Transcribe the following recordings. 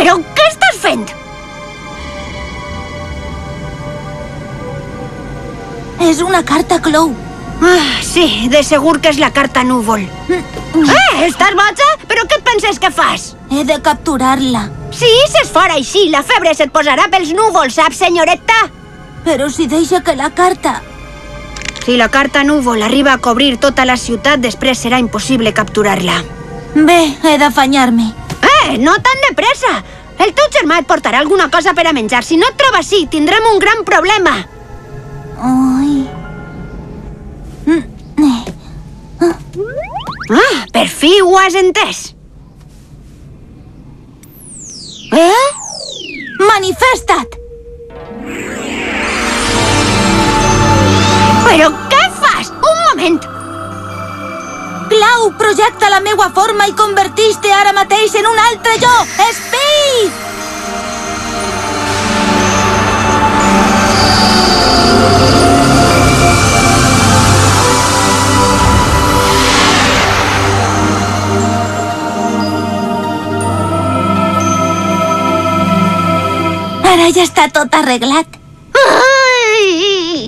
Però què estàs fent? És una carta Clou. Sí, de segur que és la carta núvol. Estàs boja? Però què et penses que fas? He de capturar-la. Si isses fora així, la febre se't posarà pels núvols, saps, senyoreta? Però si deixa que la carta... Si la carta núvol arriba a cobrir tota la ciutat, després serà impossible capturar-la. Bé, he d'afanyar-me. No tan de pressa! El teu germà et portarà alguna cosa per a menjar. Si no et troba així, tindrem un gran problema. Ai... Per fi ho has entès. Manifesta't! Però què fas? Un moment! Clau, projecta la meua forma i converteix-te ara mateix en un altre jo! Speed! Ara ja està tot arreglat. Ai!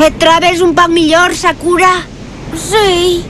Et trobes un poc millor, Sakura? Sí.